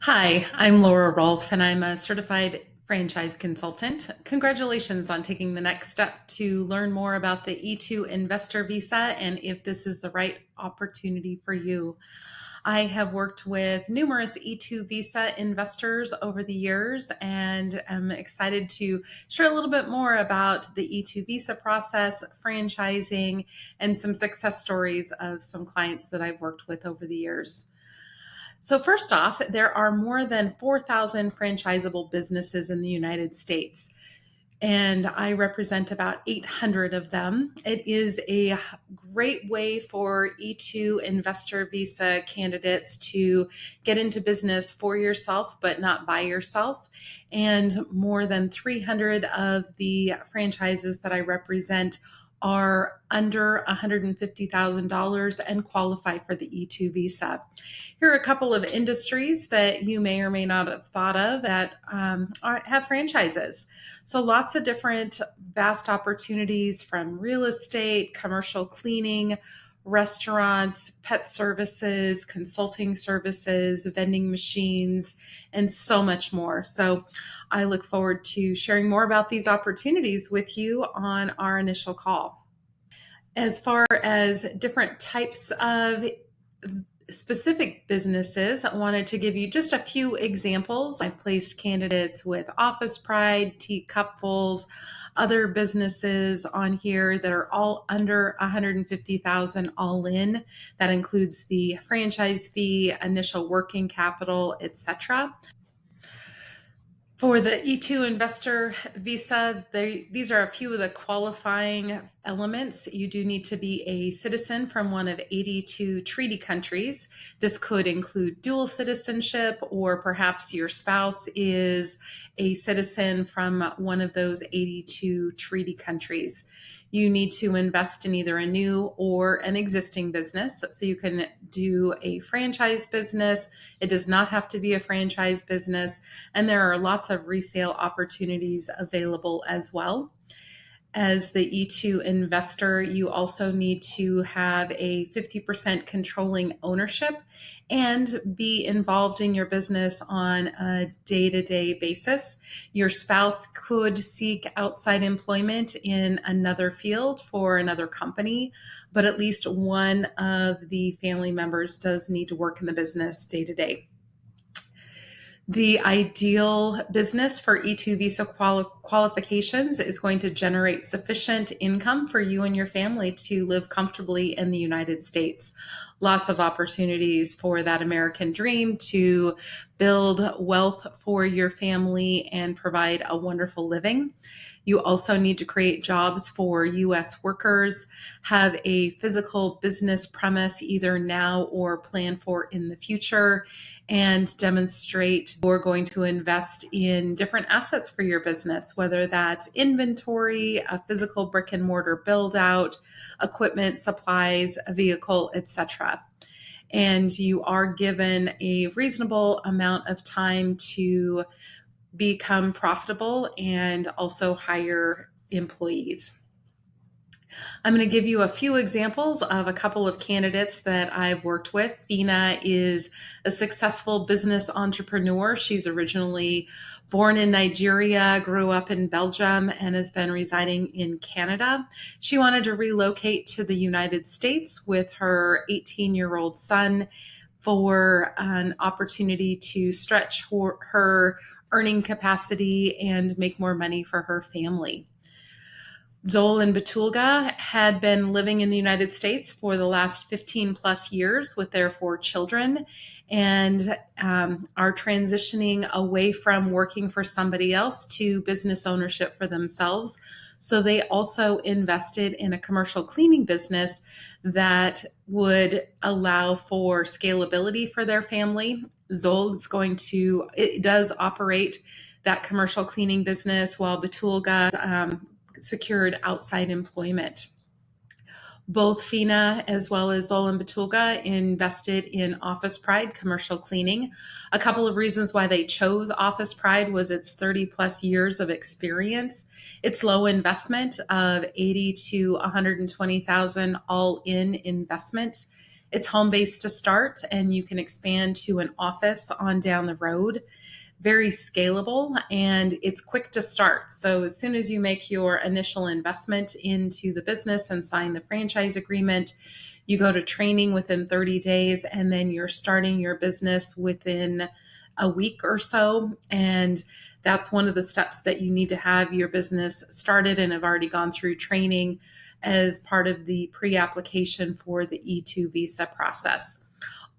Hi, I'm Laura Rolfe, and I'm a certified franchise consultant. Congratulations on taking the next step to learn more about the E-2 investor visa and if this is the right opportunity for you. I have worked with numerous E-2 visa investors over the years and am excited to share a little bit more about the E-2 visa process, franchising, and some success stories of some clients that I've worked with over the years. So, first off, there are more than 4,000 franchisable businesses in the United States, and I represent about 800 of them. It is a great way for E2 investor visa candidates to get into business for yourself, but not by yourself. And more than 300 of the franchises that I represent are under $150,000 and qualify for the E2 visa. Here are a couple of industries that you may or may not have thought of that have franchises. So lots of different vast opportunities from real estate, commercial cleaning, restaurants, pet services, consulting services, vending machines, and so much more. So I look forward to sharing more about these opportunities with you on our initial call. As far as different types of specific businesses, I wanted to give you just a few examples. I've placed candidates with Office Pride, Teacupfuls, other businesses on here that are all under 150,000 all in. That includes the franchise fee, initial working capital, etc. For the E-2 investor visa, these are a few of the qualifying elements. You do need to be a citizen from one of 82 treaty countries. This could include dual citizenship, or perhaps your spouse is a citizen from one of those 82 treaty countries. You need to invest in either a new or an existing business. So you can do a franchise business. It does not have to be a franchise business. And there are lots of resale opportunities available as well. As the E2 investor, you also need to have a 50% controlling ownership and be involved in your business on a day-to-day basis. Your spouse could seek outside employment in another field for another company, but at least one of the family members does need to work in the business day to day. The ideal business for E-2 visa qualifications is going to generate sufficient income for you and your family to live comfortably in the United States. Lots of opportunities for that American dream to build wealth for your family and provide a wonderful living. You also need to create jobs for U.S. workers, have a physical business premise either now or plan for in the future, and demonstrate you're going to invest in different assets for your business, whether that's inventory, a physical brick and mortar build out, equipment, supplies, a vehicle, etc. And you are given a reasonable amount of time to become profitable and also hire employees. I'm going to give you a few examples of a couple of candidates that I've worked with. Fina is a successful business entrepreneur. She's originally born in Nigeria, grew up in Belgium, and has been residing in Canada. She wanted to relocate to the United States with her 18-year-old son for an opportunity to stretch her earning capacity and make more money for her family. Joel and Batulga had been living in the United States for the last 15 plus years with their 4 children and are transitioning away from working for somebody else to business ownership for themselves. So they also invested in a commercial cleaning business that would allow for scalability for their family. It does operate that commercial cleaning business while Batulga secured outside employment. Both Fina as well as Zol and Batulga invested in Office Pride commercial cleaning. A couple of reasons why they chose Office Pride was its 30 plus years of experience, its low investment of 80 to 120,000 all in investment, It's home based to start, and you can expand to an office on down the road. Very scalable, and it's quick to start. So as soon as you make your initial investment into the business and sign the franchise agreement, you go to training within 30 days, and then you're starting your business within a week or so. And that's one of the steps that you need to have your business started and have already gone through training as part of the pre-application for the E-2 visa process.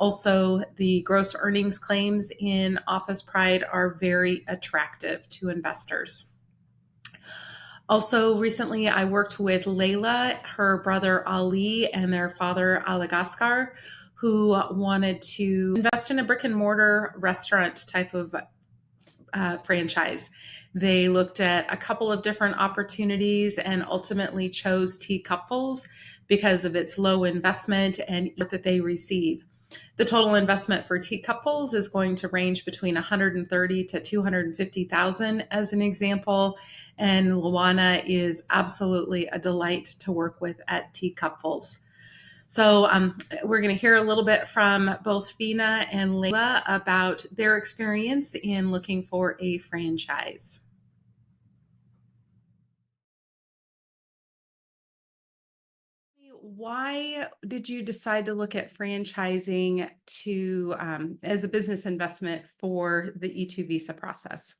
Also, the gross earnings claims in Office Pride are very attractive to investors. Also, recently I worked with Layla, her brother Ali, and their father Alagaskar, who wanted to invest in a brick and mortar restaurant type of franchise. They looked at a couple of different opportunities and ultimately chose Teacupfuls because of its low investment and that they receive. The total investment for Teacupfuls is going to range between 130 to 250,000 as an example, and Luana is absolutely a delight to work with at Teacupfuls. So we're going to hear a little bit from both Fina and Layla about their experience in looking for a franchise. Why did you decide to look at franchising to as a business investment for the E-2 visa process?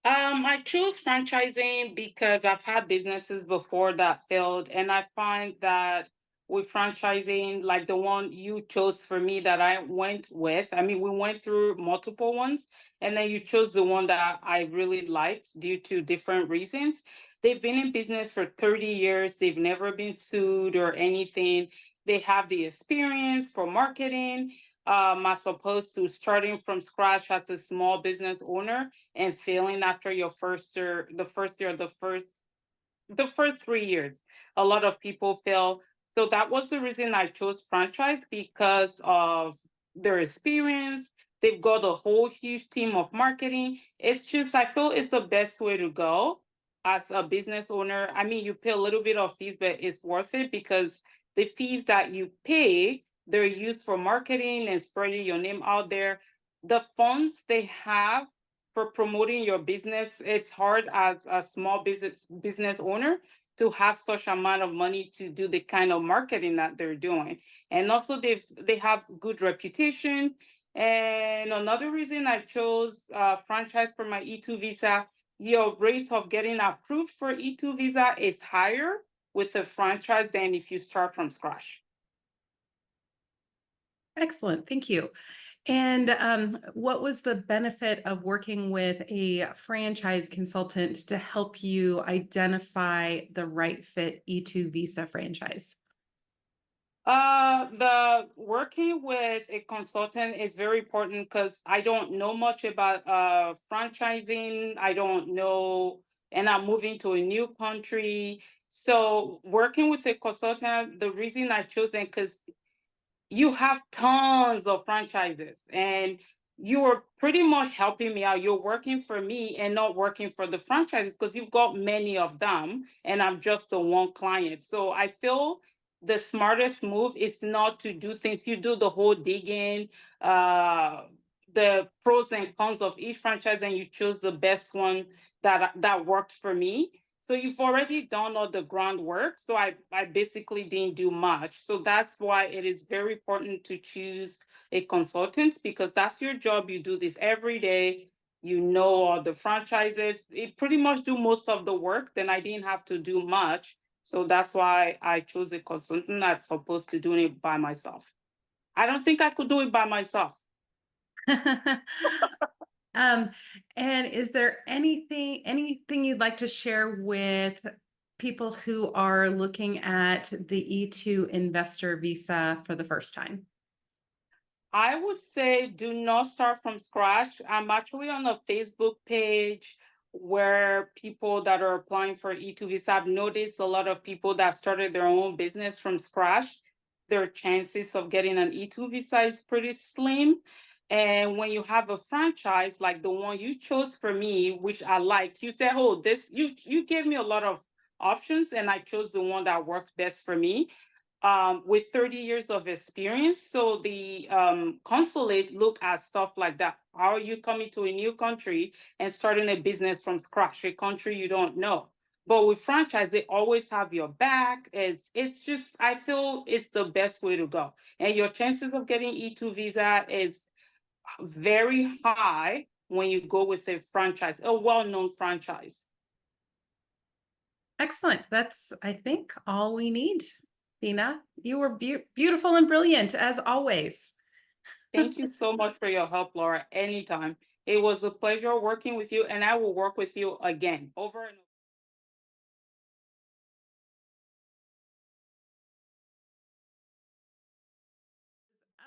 I chose franchising because I've had businesses before that failed, and I find that with franchising, like the one you chose for me that I went with, I mean, we went through multiple ones, and then you chose the one that I really liked due to different reasons. They've been in business for 30 years, they've never been sued or anything. They have the experience for marketing, as opposed to starting from scratch as a small business owner and failing after your first year, the first 3 years. A lot of people fail. So that was the reason I chose franchise because of their experience. They've got a whole huge team of marketing. It's just, I feel it's the best way to go as a business owner. I mean, you pay a little bit of fees, but it's worth it because the fees that you pay, they're used for marketing and spreading your name out there. The funds they have for promoting your business, it's hard as a small business owner to have such amount of money to do the kind of marketing that they're doing. And also they have good reputation. And another reason I chose franchise for my E2 visa, your rate of getting approved for E2 visa is higher with a franchise than if you start from scratch. Excellent, thank you. And what was the benefit of working with a franchise consultant to help you identify the right fit E-2 visa franchise? The working with a consultant is very important because I don't know much about franchising. I don't know, and I'm moving to a new country. So working with a consultant, the reason I chose them because you have tons of franchises and you are pretty much helping me out. You're working for me and not working for the franchises because you've got many of them and I'm just the one client. So I feel the smartest move is not to do things. You do the whole digging, uh, the pros and cons of each franchise, and you choose the best one that worked for me. So you've already done all the groundwork. So I basically didn't do much. So that's why it is very important to choose a consultant because that's your job. You do this every day. You know all the franchises. It pretty much do most of the work. Then I didn't have to do much. So that's why I chose a consultant as opposed to doing it by myself. I don't think I could do it by myself. Um, and is there anything you'd like to share with people who are looking at the E-2 investor visa for the first time? I would say do not start from scratch. I'm actually on a Facebook page where people that are applying for E2 visa, I've noticed a lot of people that started their own business from scratch. Their chances of getting an E2 visa is pretty slim. And when you have a franchise like the one you chose for me, which I liked, you said, "Oh, this you gave me a lot of options, and I chose the one that worked best for me." with 30 years of experience. So the consulate look at stuff like that. How are you coming to a new country and starting a business from scratch, a country you don't know? But with franchise, they always have your back. It's just, I feel it's the best way to go. And your chances of getting E-2 visa is very high when you go with a franchise, a well-known franchise. Excellent. That's, I think, all we need. Fina, you were beautiful and brilliant as always. Thank you so much for your help, Laura. Anytime. It was a pleasure working with you, and I will work with you again over and over.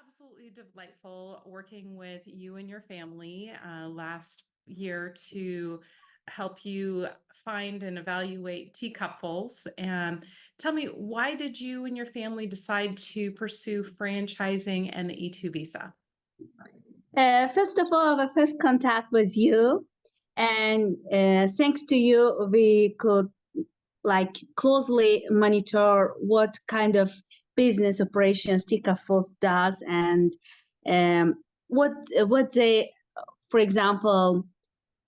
Absolutely delightful working with you and your family last year to help you find and evaluate teacupfuls. And tell me, why did you and your family decide to pursue franchising and the E-2 visa? First of all, our first contact was you, and thanks to you, we could like closely monitor what kind of business operations Tika Falls does, and what they, for example,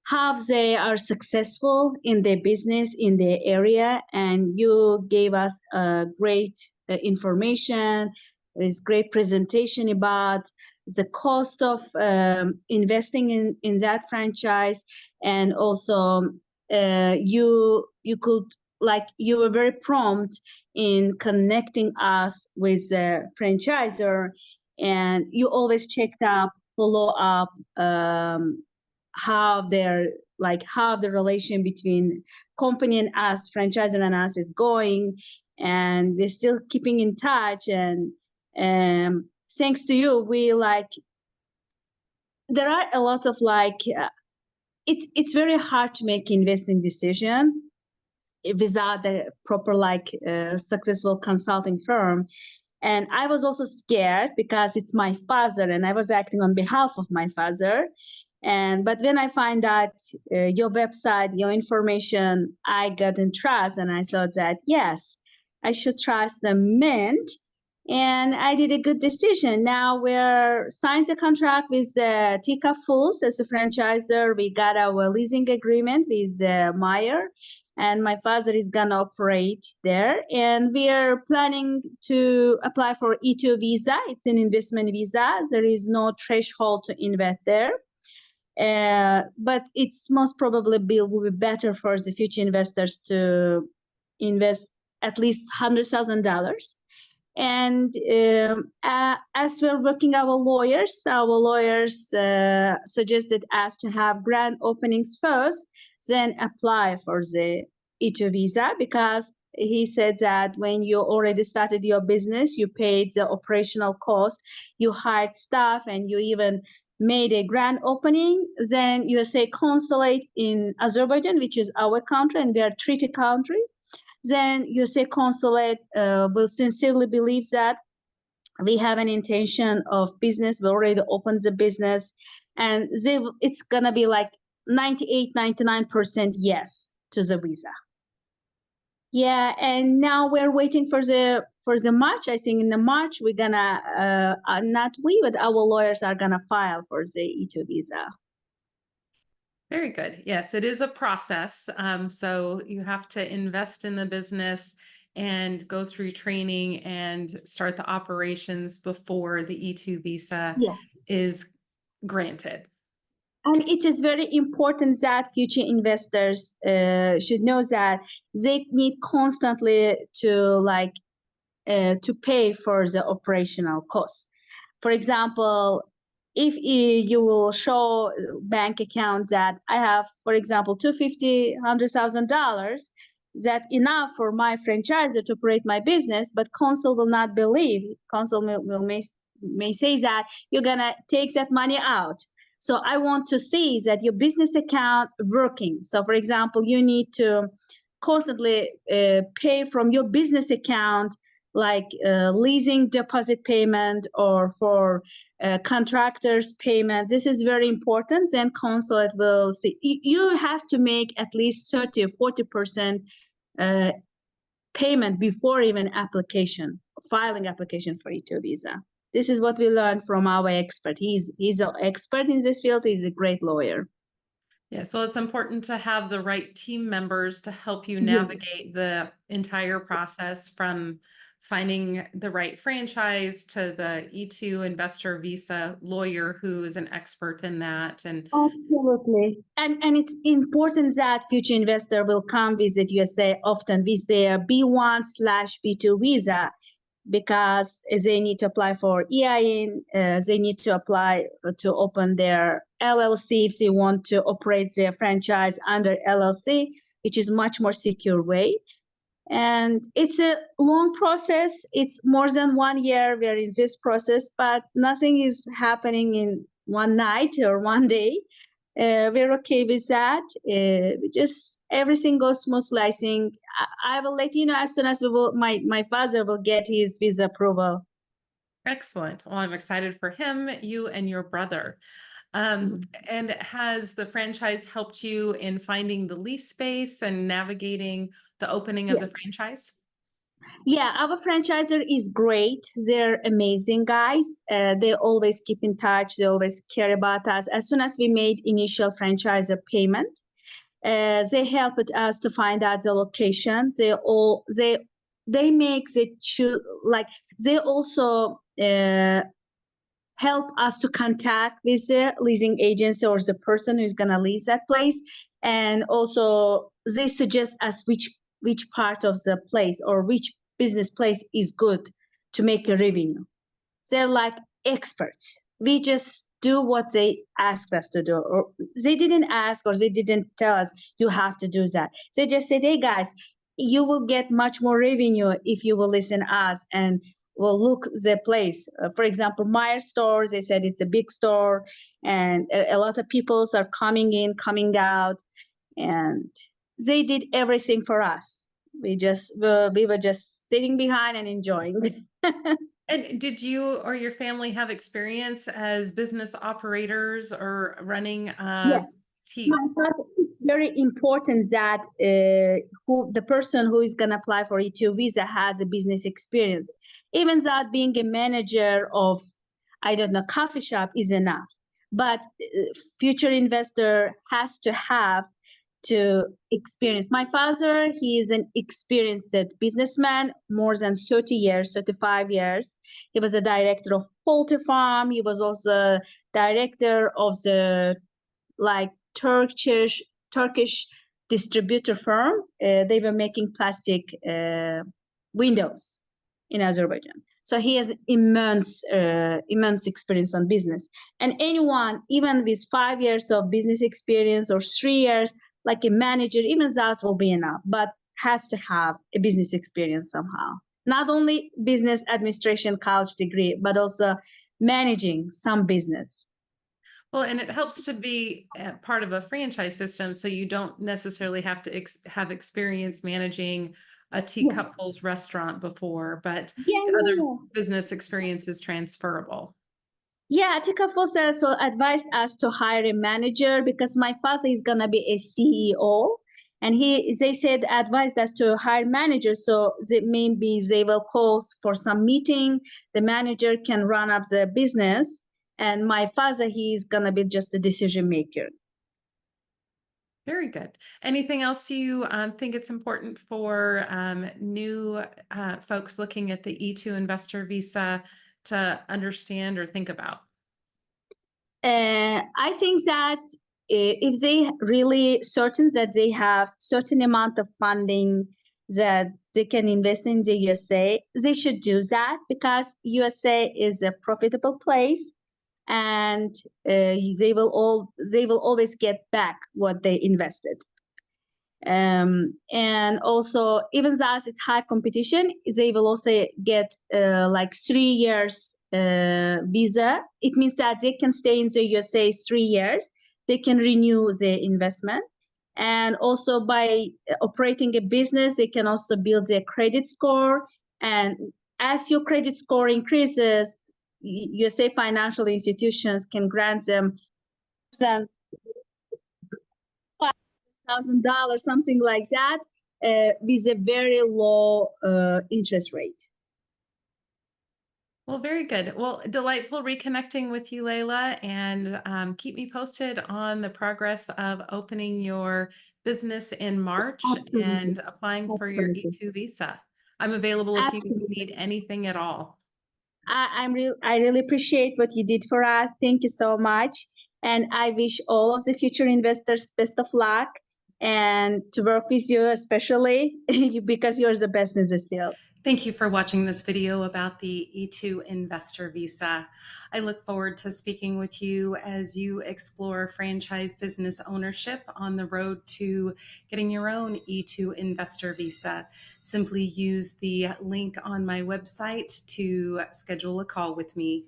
how they are successful in their business in their area. And you gave us great information, this great presentation about the cost of investing in that franchise. And also you could, like, you were very prompt in connecting us with the franchisor, and you always checked up, follow up, how they're like how the relation between company and us, franchisor and us, is going, and they're still keeping in touch. And thanks to you, we like, there are a lot of like it's very hard to make investing decision without the proper like successful consulting firm. And I was also scared because it's my father and I was acting on behalf of my father. And but when I find out your website, your information, I got in trust, and I thought that yes, I should trust the Mint, and I did a good decision. Now we're signed the contract with Tika Fools as a franchisor. We got our leasing agreement with Meyer, and my father is gonna operate there. And we are planning to apply for E-2 visa. It's an investment visa. There is no threshold to invest there. But it's most probably will be better for the future investors to invest at least $100,000. And as we're working our lawyers suggested us to have grand openings first, then apply for the E-2 visa, because he said that when you already started your business, you paid the operational cost, you hired staff, and you even made a grand opening, then USA consulate in Azerbaijan, which is our country, and we are treaty country, then USA consulate will sincerely believe that we have an intention of business, we already opened the business, and it's gonna be like 98-99% yes to the visa. Yeah, and now we're waiting for the March. I think in the March we're gonna not we, but our lawyers are gonna file for the E-2 visa. Very good. Yes, it is a process. So you have to invest in the business and go through training and start the operations before the E-2 visa is granted. And it is very important that future investors should know that they need constantly to pay for the operational costs. For example, if you will show bank accounts that I have, for example, $250,000, $100,000, that enough for my franchisor to operate my business, but consul will not believe. Consul may say that you're gonna take that money out. So I want to see that your business account working. So for example, you need to constantly pay from your business account, like leasing deposit payment or for contractors payment. This is very important. Then consulate will see. You have to make at least 30 or 40% payment before even application filing application for E-2 visa. This is what we learned from our expert. He's an expert in this field. He's a great lawyer. Yeah, so it's important to have the right team members to help you Yes. navigate the entire process from finding the right franchise to the E-2 investor visa lawyer who is an expert in that. And Absolutely. And it's important that future investor will come visit USA often with their B1/B2 visa, because they need to apply for EIN, they need to apply to open their LLC if they want to operate their franchise under LLC, which is much more secure way. And it's a long process. It's more than 1 year we're in this process, but nothing is happening in one night or one day. We're okay with that. Just everything goes smoothly. I think I will let you know as soon as my father will get his visa approval. excellent. Well, I'm excited for him, you, and your brother. And has the franchise helped you in finding the lease space and navigating the opening of the Yes. franchise? Yeah, our franchisor is great. They're amazing guys. They always keep in touch. They always care about us. As soon as we made initial franchisor payment, they helped us to find out the location. They make they also help us to contact with the leasing agency or the person who's gonna lease that place, and also they suggest us which part of the place or which business place is good to make a revenue. They're like experts. We just do what they asked us to do, or they didn't ask or they didn't tell us you have to do that. They just said, hey guys, you will get much more revenue if you will listen to us and will look the place. For example, Myers store, they said it's a big store and a lot of people are coming in, coming out, and they did everything for us. We were just sitting behind and enjoying. And did you or your family have experience as business operators or running Yes. team? I thought it's very important that the person who is going to apply for E-2 visa has a business experience. Even that being a manager of, I don't know, coffee shop is enough. But future investor has to have to experience. My father, he is an experienced businessman, more than 30 years, 35 years. He was a director of poultry farm. He was also director of the Turkish distributor firm. They were making plastic windows in Azerbaijan. So he has immense experience on business. And anyone, even with 5 years of business experience or 3 years, like a manager, even that will be enough, but has to have a business experience somehow. Not only business administration college degree, but also managing some business. Well, and it helps to be part of a franchise system, so you don't necessarily have to have experience managing a Teacupfuls restaurant before, but other business experience is transferable. Yeah, Teacupfuls also advised us to hire a manager because my father is gonna be a CEO, and they said advised us to hire managers, so maybe they will call for some meeting. The manager can run up the business, and my father, he's gonna be just a decision maker. Very good. Anything else you think it's important for new folks looking at the E-2 investor visa to understand or think about? I think that if they really certain that they have certain amount of funding that they can invest in the USA, they should do that because USA is a profitable place, and they will always get back what they invested. And also, even though it's high competition, they will also get 3 years visa. It means that they can stay in the USA 3 years. They can renew their investment. And also by operating a business, they can also build their credit score. And as your credit score increases, USA financial institutions can grant them $1,000, something like that, with a very low interest rate. Well, very good. Well, delightful reconnecting with you, Layla, and keep me posted on the progress of opening your business in March Absolutely. and applying for your Absolutely. E-2 visa. I'm available if you Absolutely. need anything at all. I really appreciate what you did for us. Thank you so much. And I wish all of the future investors best of luck and to work with you, especially because you're the best in this field. Thank you for watching this video about the E-2 investor visa. I look forward to speaking with you as you explore franchise business ownership on the road to getting your own E-2 investor visa. Simply use the link on my website to schedule a call with me.